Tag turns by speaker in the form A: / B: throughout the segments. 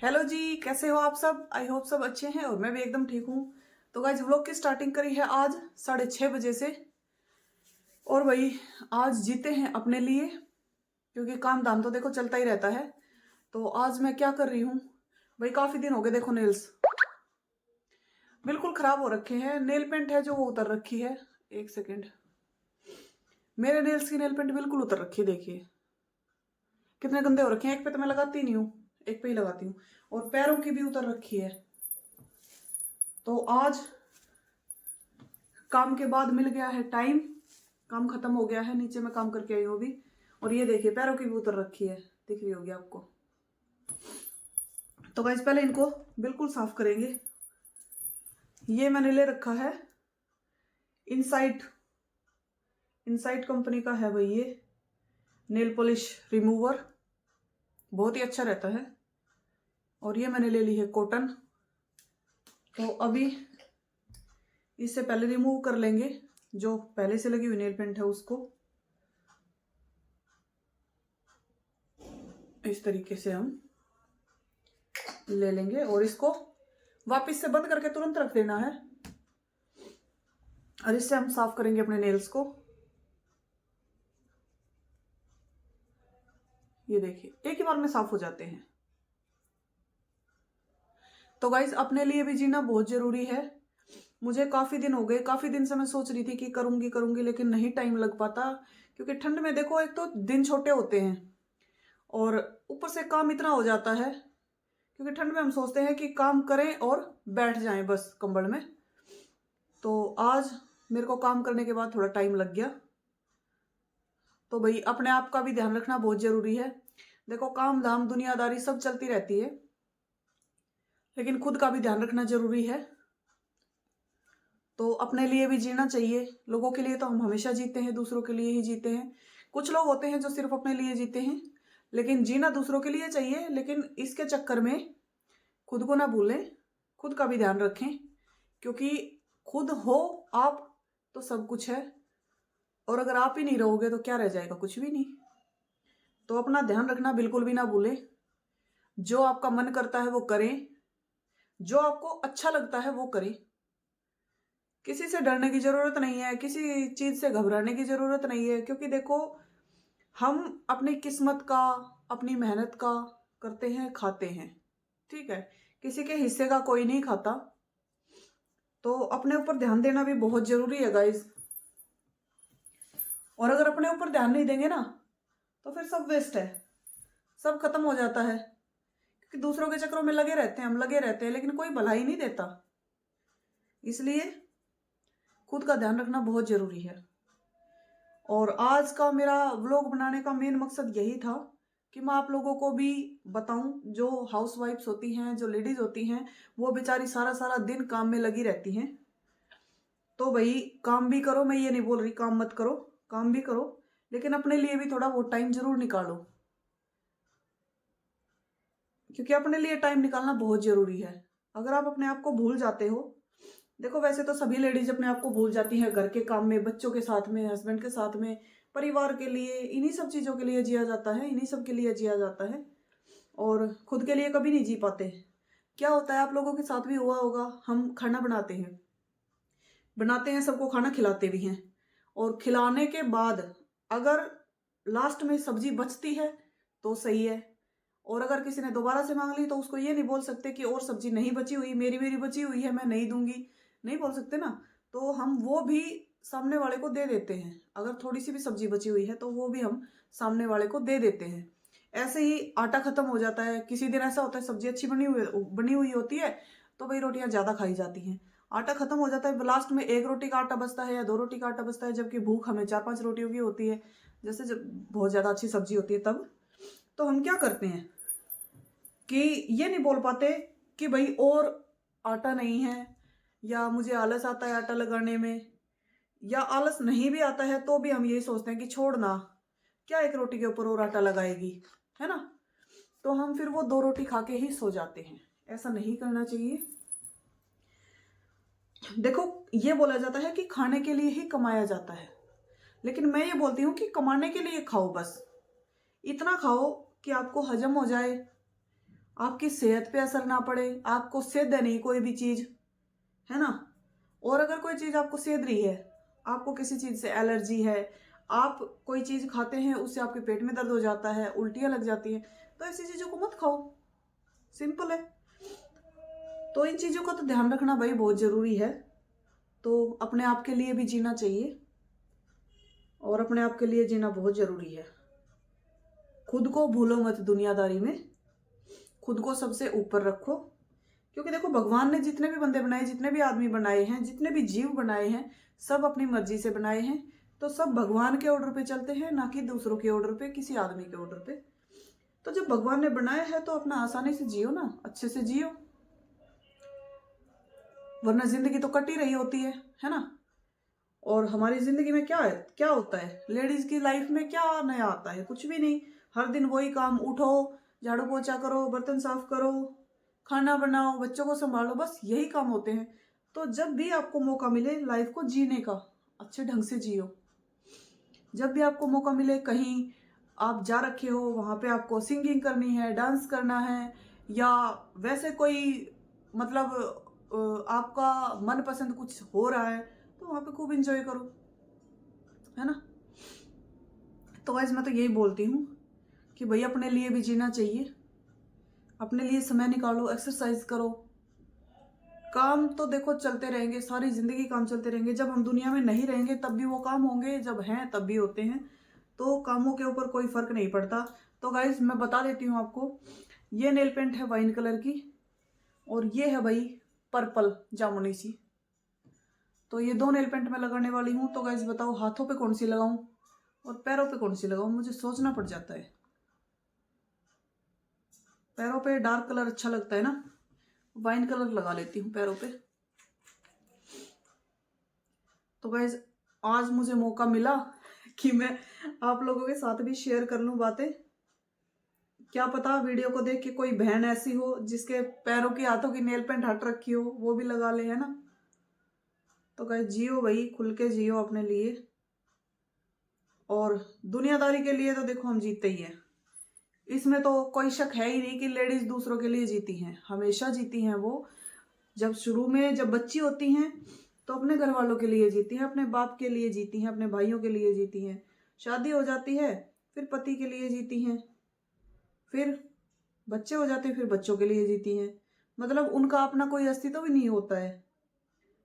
A: Hello जी, कैसे हो आप सब। आई होप सब अच्छे हैं और मैं भी एकदम ठीक हूँ। तो गाइज व्लॉग की स्टार्टिंग करी है आज 6:30 बजे से। और भाई आज जीते हैं अपने लिए, क्योंकि काम धाम तो देखो चलता ही रहता है। तो आज मैं क्या कर रही हूँ भाई, काफी दिन हो गए। देखो नेल्स बिल्कुल खराब हो रखे हैं। नेल पेंट है जो वो उतर रखी है। एक सेकेंड, मेरे नेल्स की नेल पेंट बिल्कुल उतर रखी है। देखिए कितने गंदे हो रखे हैं। एक पे तो मैं लगाती नहीं हूँ, एक पे ही लगाती हूँ। और पैरों की भी उतर रखी है। तो आज काम के बाद मिल गया है टाइम, काम खत्म हो गया है। नीचे मैं काम करके आई हूँ अभी। और ये देखिए पैरों की भी उतर रखी है, दिख रही होगी आपको। तो गाइस पहले इनको बिल्कुल साफ करेंगे। ये मैंने ले रखा है इनसाइट, इनसाइट कंपनी का है भाई ये नेल पॉलिश रिमूवर, बहुत ही अच्छा रहता है। और ये मैंने ले ली है कॉटन। तो अभी इससे पहले रिमूव कर लेंगे जो पहले से लगी हुई नेल पेंट है उसको। इस तरीके से हम ले लेंगे और इसको वापस से बंद करके तुरंत रख देना है। और इससे हम साफ करेंगे अपने नेल्स को। ये देखिए एक ही बार में साफ हो जाते हैं। तो गाइज अपने लिए भी जीना बहुत जरूरी है। मुझे काफी दिन हो गए, काफी दिन से मैं सोच रही थी कि करूंगी करूंगी, लेकिन नहीं टाइम लग पाता। क्योंकि ठंड में देखो एक तो दिन छोटे होते हैं और ऊपर से काम इतना हो जाता है। क्योंकि ठंड में हम सोचते हैं कि काम करें और बैठ जाएं बस कंबल में। तो आज मेरे को काम करने के बाद थोड़ा टाइम लग गया। तो भाई अपने आप का भी ध्यान रखना बहुत जरूरी है। देखो काम धाम दुनियादारी सब चलती रहती है, लेकिन खुद का भी ध्यान रखना जरूरी है। तो अपने लिए भी जीना चाहिए। लोगों के लिए तो हम हमेशा जीते हैं, दूसरों के लिए ही जीते हैं। कुछ लोग होते हैं जो सिर्फ अपने लिए जीते हैं, लेकिन जीना दूसरों के लिए चाहिए। लेकिन इसके चक्कर में खुद को ना भूलें, खुद का भी ध्यान रखें। क्योंकि खुद हो आप तो सब कुछ है, और अगर आप ही नहीं रहोगे तो क्या रह जाएगा, कुछ भी नहीं। तो अपना ध्यान रखना बिल्कुल भी ना भूलें। जो आपका मन करता है वो करें, जो आपको अच्छा लगता है वो करें। किसी से डरने की जरूरत नहीं है, किसी चीज से घबराने की जरूरत नहीं है। क्योंकि देखो हम अपनी किस्मत का, अपनी मेहनत का करते हैं, खाते हैं, ठीक है। किसी के हिस्से का कोई नहीं खाता। तो अपने ऊपर ध्यान देना भी बहुत जरूरी है गाइज। और अगर अपने ऊपर ध्यान नहीं देंगे ना तो फिर सब वेस्ट है, सब खत्म हो जाता है। क्योंकि दूसरों के चक्करों में लगे रहते हैं, हम लगे रहते हैं, लेकिन कोई भलाई नहीं देता। इसलिए खुद का ध्यान रखना बहुत जरूरी है। और आज का मेरा व्लॉग बनाने का मेन मकसद यही था कि मैं आप लोगों को भी बताऊं, जो हाउसवाइफ्स होती हैं, जो लेडीज होती हैं, वो बेचारी सारा सारा दिन काम में लगी रहती हैं। तो भाई काम भी करो, मैं ये नहीं बोल रही काम मत करो, काम भी करो, लेकिन अपने लिए भी थोड़ा बहुत टाइम जरूर निकालो। क्योंकि अपने लिए टाइम निकालना बहुत जरूरी है। अगर आप अपने आप को भूल जाते हो, देखो वैसे तो सभी लेडीज अपने आप को भूल जाती हैं, घर के काम में, बच्चों के साथ में, हस्बैंड के साथ में, परिवार के लिए, इन्हीं सब चीजों के लिए जिया जाता है, इन्हीं सब के लिए जिया जाता है। और खुद के लिए कभी नहीं जी पाते। क्या होता है आप लोगों के साथ भी हुआ होगा, हम खाना बनाते हैं सबको खाना खिलाते भी हैं, और खिलाने के बाद अगर लास्ट में सब्जी बचती है तो सही है। और अगर किसी ने दोबारा से मांग ली तो उसको ये नहीं बोल सकते कि और सब्जी नहीं बची हुई, मेरी मेरी बची हुई है, मैं नहीं दूंगी, नहीं बोल सकते ना। तो हम वो भी सामने वाले को दे देते हैं। अगर थोड़ी सी भी सब्जी बची हुई है तो वो भी हम सामने वाले को दे देते हैं। ऐसे ही आटा खत्म हो जाता है। किसी दिन ऐसा होता है सब्जी अच्छी बनी हुई होती है तो भाई रोटियां ज्यादा खाई जाती हैं। आटा खत्म हो जाता है, लास्ट में एक रोटी का आटा बचता है या दो रोटी का आटा बचता है, जबकि भूख हमें 4-5 रोटियों की होती है। जैसे जब बहुत ज्यादा अच्छी सब्जी होती है तब तो हम क्या करते हैं कि ये नहीं बोल पाते कि भाई और आटा नहीं है, या मुझे आलस आता है आटा लगाने में, या आलस नहीं भी आता है तो भी हम यही सोचते हैं कि छोड़ना, क्या एक रोटी के ऊपर और आटा लगाएगी, है ना। तो हम फिर वो 2 रोटी खा के ही सो जाते हैं। ऐसा नहीं करना चाहिए। देखो ये बोला जाता है कि खाने के लिए ही कमाया जाता है, लेकिन मैं ये बोलती हूँ कि कमाने के लिए खाओ, बस इतना खाओ कि आपको हजम हो जाए, आपकी सेहत पे असर ना पड़े, आपको सेध नहीं कोई भी चीज़, है ना। और अगर कोई चीज़ आपको सेध रही है, आपको किसी चीज़ से एलर्जी है, आप कोई चीज़ खाते हैं उससे आपके पेट में दर्द हो जाता है, उल्टियाँ लग जाती हैं, तो ऐसी चीज़ों को मत खाओ, सिंपल है। तो इन चीज़ों का तो ध्यान रखना भाई बहुत ज़रूरी है। तो अपने आप के लिए भी जीना चाहिए और अपने आप के लिए जीना बहुत ज़रूरी है। खुद को भूलो मत दुनियादारी में, खुद को सबसे ऊपर रखो। क्योंकि देखो भगवान ने जितने भी बंदे बनाए, जितने भी आदमी बनाए हैं, जितने भी जीव बनाए हैं, सब अपनी मर्जी से बनाए हैं। तो सब भगवान के ऑर्डर पे चलते हैं, ना कि दूसरों के ऑर्डर पे, किसी आदमी के ऑर्डर पे। तो जब भगवान ने बनाया है तो अपना आसानी से जियो ना, अच्छे से जियो, वरना जिंदगी तो कट ही रही होती है ना। और हमारी जिंदगी में क्या है, क्या होता है, लेडीज की लाइफ में क्या नया आता है, कुछ भी नहीं। हर दिन वही काम, उठो, झाड़ू पोछा करो, बर्तन साफ करो, खाना बनाओ, बच्चों को संभालो, बस यही काम होते हैं। तो जब भी आपको मौका मिले लाइफ को जीने का, अच्छे ढंग से जियो। जब भी आपको मौका मिले, कहीं आप जा रखे हो, वहां पे आपको सिंगिंग करनी है, डांस करना है, या वैसे कोई मतलब आपका मनपसंद कुछ हो रहा है, तो वहां पे खूब एंजॉय करो, है ना। तो गाइस मैं तो यही बोलती हूँ कि भाई अपने लिए भी जीना चाहिए, अपने लिए समय निकालो, एक्सरसाइज करो। काम तो देखो चलते रहेंगे, सारी जिंदगी काम चलते रहेंगे। जब हम दुनिया में नहीं रहेंगे तब भी वो काम होंगे, जब हैं तब भी होते हैं। तो कामों के ऊपर कोई फर्क नहीं पड़ता। तो गाइस मैं बता देती हूँ आपको, ये नेल पेंट है वाइन कलर की, और ये है भाई पर्पल जामुनी सी। तो ये दो नेल पेंट मैं लगाने वाली हूँ। तो गाइस बताओ हाथों पे कौन सी लगाऊं और पैरों पे कौन सी लगाऊं, मुझे सोचना पड़ जाता है। पैरों पे डार्क कलर अच्छा लगता है ना, वाइन कलर लगा लेती हूँ पैरों पे। तो गाइस आज मुझे मौका मिला कि मैं आप लोगों के साथ भी शेयर कर लूं बातें। क्या पता वीडियो को देख के कोई बहन ऐसी हो जिसके पैरों की, हाथों की नेल पेंट हट रखी हो, वो भी लगा ले, है ना। तो गाइस जियो भाई, खुल के जियो अपने लिए। और दुनियादारी के लिए तो देखो हम जीते ही हैं, इसमें तो कोई शक है ही नहीं कि लेडीज दूसरों के लिए जीती हैं, हमेशा जीती हैं वो। जब शुरू में जब बच्ची होती हैं तो अपने घर वालों के लिए जीती हैं, अपने बाप के लिए जीती हैं, अपने भाइयों के लिए जीती हैं। शादी हो जाती है फिर पति के लिए जीती हैं, फिर बच्चे हो जाते हैं फिर बच्चों के लिए जीती हैं। मतलब उनका अपना कोई अस्तित्व भी नहीं होता है,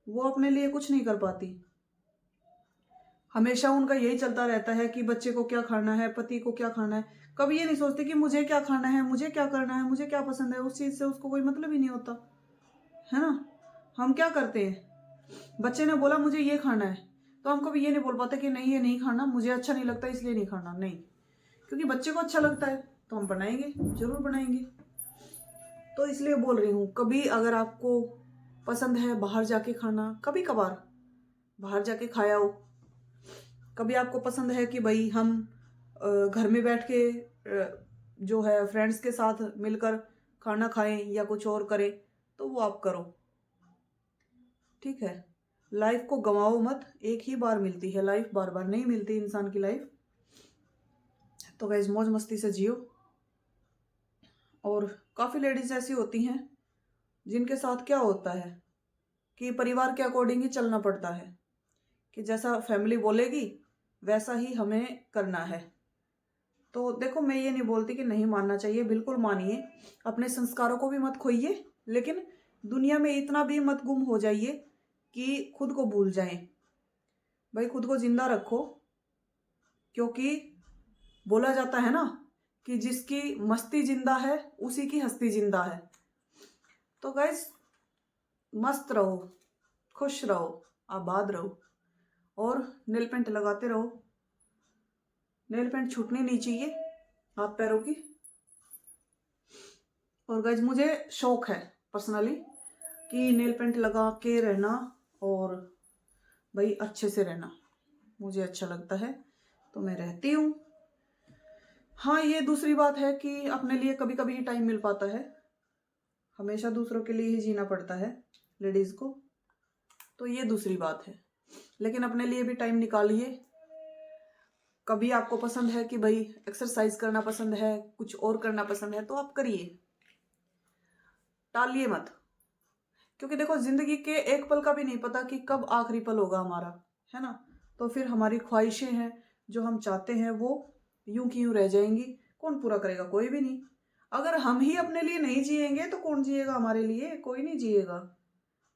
A: वो अपने लिए कुछ नहीं कर पाती। हमेशा उनका यही चलता रहता है कि बच्चे को क्या खाना है, पति को क्या खाना है। कभी ये नहीं सोचते कि मुझे क्या खाना है, मुझे क्या करना है, मुझे क्या पसंद है, उस चीज से उसको कोई मतलब ही नहीं होता, है ना। हम क्या करते हैं, बच्चे ने बोला मुझे ये खाना है, तो हम कभी ये नहीं बोल पाते कि नहीं ये नहीं खाना, मुझे अच्छा नहीं लगता इसलिए नहीं खाना, नहीं। क्योंकि बच्चे को अच्छा लगता है तो हम बनाएंगे, जरूर बनाएंगे। तो इसलिए बोल रही हूँ, कभी अगर आपको पसंद है बाहर जाके खाना, कभी कभार बाहर जाके खाया हो, कभी आपको पसंद है कि भाई हम घर में बैठ के जो है फ्रेंड्स के साथ मिलकर खाना खाएं या कुछ और करें, तो वो आप करो, ठीक है। लाइफ को गंवाओ मत, एक ही बार मिलती है लाइफ, बार बार नहीं मिलती इंसान की लाइफ। तो गाइस मौज मस्ती से जियो। और काफ़ी लेडीज ऐसी होती हैं जिनके साथ क्या होता है कि परिवार के अकॉर्डिंग ही चलना पड़ता है, कि जैसा फैमिली बोलेगी वैसा ही हमें करना है। तो देखो मैं ये नहीं बोलती कि नहीं मानना चाहिए, बिल्कुल मानिए, अपने संस्कारों को भी मत खोइए, लेकिन दुनिया में इतना भी मत गुम हो जाइए कि खुद को भूल जाएं। भाई खुद को जिंदा रखो, क्योंकि बोला जाता है ना कि जिसकी मस्ती जिंदा है उसी की हस्ती जिंदा है। तो गाइस मस्त रहो, खुश रहो, आबाद रहो, और नेल पेंट लगाते रहो। नेल पेंट छूटनी नहीं चाहिए हाथ पैरों की। और गाइस मुझे शौक है पर्सनली कि नेल पेंट लगा के रहना और भाई अच्छे से रहना, मुझे अच्छा लगता है तो मैं रहती हूँ। हाँ ये दूसरी बात है कि अपने लिए कभी कभी ही टाइम मिल पाता है, हमेशा दूसरों के लिए ही जीना पड़ता है लेडीज को, तो ये दूसरी बात है। लेकिन अपने लिए भी टाइम निकालिए। कभी आपको पसंद है कि भाई एक्सरसाइज करना पसंद है, कुछ और करना पसंद है, तो आप करिए, टालिए मत, क्योंकि देखो जिंदगी के एक पल का भी नहीं पता कि कब आखिरी पल होगा हमारा, है ना। तो फिर हमारी ख्वाहिशें हैं जो हम चाहते हैं वो यूं की यूं रह जाएंगी। कौन पूरा करेगा? कोई भी नहीं। अगर हम ही अपने लिए नहीं जिएंगे तो कौन जिएगा हमारे लिए? कोई नहीं जिएगा।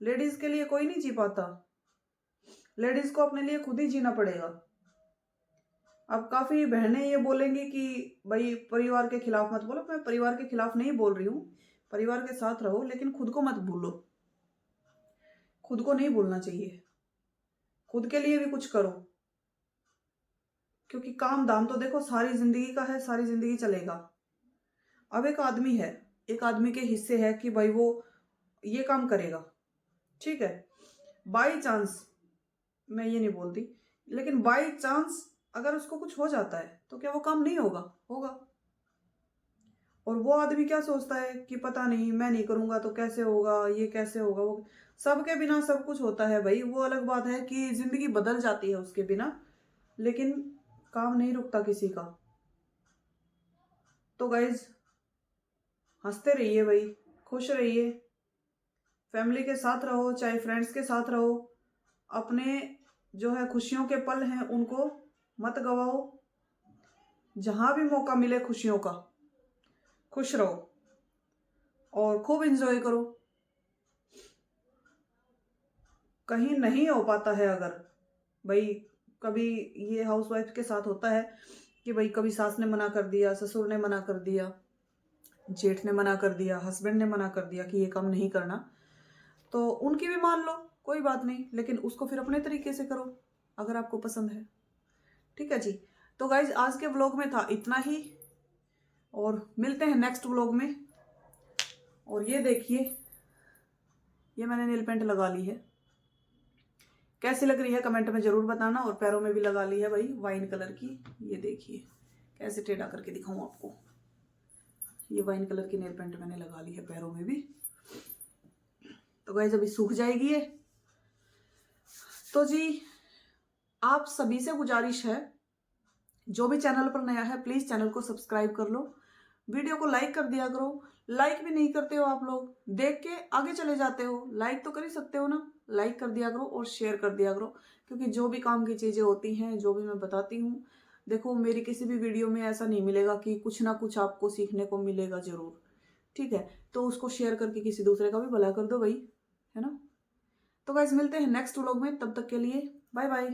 A: लेडीज के लिए कोई नहीं जी पाता, लेडीज को अपने लिए खुद ही जीना पड़ेगा। अब काफी बहनें ये बोलेंगी कि भाई परिवार के खिलाफ मत बोलो। मैं परिवार के खिलाफ नहीं बोल रही हूँ, परिवार के साथ रहो, लेकिन खुद को मत भूलो। खुद को नहीं भूलना चाहिए, खुद के लिए भी कुछ करो, क्योंकि काम दाम तो देखो सारी जिंदगी का है, सारी जिंदगी चलेगा। अब एक आदमी है, एक आदमी के हिस्से है कि भाई वो ये काम करेगा, ठीक है। बाई चांस, मैं ये नहीं बोलती, लेकिन बाई चांस अगर उसको कुछ हो जाता है तो क्या वो काम नहीं होगा? होगा। और वो आदमी क्या सोचता है कि पता नहीं मैं नहीं करूंगा तो कैसे होगा, ये कैसे होगा, वो सबके बिना सब कुछ होता है भाई। वो अलग बात है कि जिंदगी बदल जाती है उसके बिना, लेकिन काम नहीं रुकता किसी का। तो गाइज हंसते रहिए भाई, खुश रहिए, फैमिली के साथ रहो चाहे फ्रेंड्स के साथ रहो। अपने जो है खुशियों के पल हैं उनको मत गवाओ। जहां भी मौका मिले खुशियों का, खुश रहो और खूब एंजॉय करो। कहीं नहीं हो पाता है अगर भाई, कभी ये हाउसवाइफ के साथ होता है कि भाई कभी सास ने मना कर दिया, ससुर ने मना कर दिया, जेठ ने मना कर दिया, हस्बैंड ने मना कर दिया कि ये काम नहीं करना, तो उनकी भी मान लो, कोई बात नहीं, लेकिन उसको फिर अपने तरीके से करो अगर आपको पसंद है। ठीक है जी। तो गाइज आज के व्लॉग में था इतना ही, और मिलते हैं नेक्स्ट व्लॉग में। और ये देखिए, ये मैंने नेल पेंट लगा ली है, कैसी लग रही है कमेंट में जरूर बताना। और पैरों में भी लगा ली है भाई वाइन कलर की, ये देखिए कैसे टेढ़ा करके दिखाऊं आपको। ये वाइन कलर की नेल पेंट मैंने लगा ली है पैरों में भी। तो गाइस अभी सूख जाएगी ये। तो जी आप सभी से गुजारिश है, जो भी चैनल पर नया है प्लीज चैनल को सब्सक्राइब कर लो, वीडियो को लाइक कर दिया करो। लाइक भी नहीं करते हो आप लोग, देख के आगे चले जाते हो, लाइक तो कर ही सकते हो ना। लाइक कर दिया करो और शेयर कर दिया करो, क्योंकि जो भी काम की चीजें होती हैं, जो भी मैं बताती हूँ, देखो मेरी किसी भी वीडियो में ऐसा नहीं मिलेगा कि कुछ ना कुछ आपको सीखने को मिलेगा जरूर। ठीक है, तो उसको शेयर करके किसी दूसरे का भी भला कर दो भाई, है ना। तो गाइस मिलते हैं नेक्स्ट व्लॉग में, तब तक के लिए बाय बाय।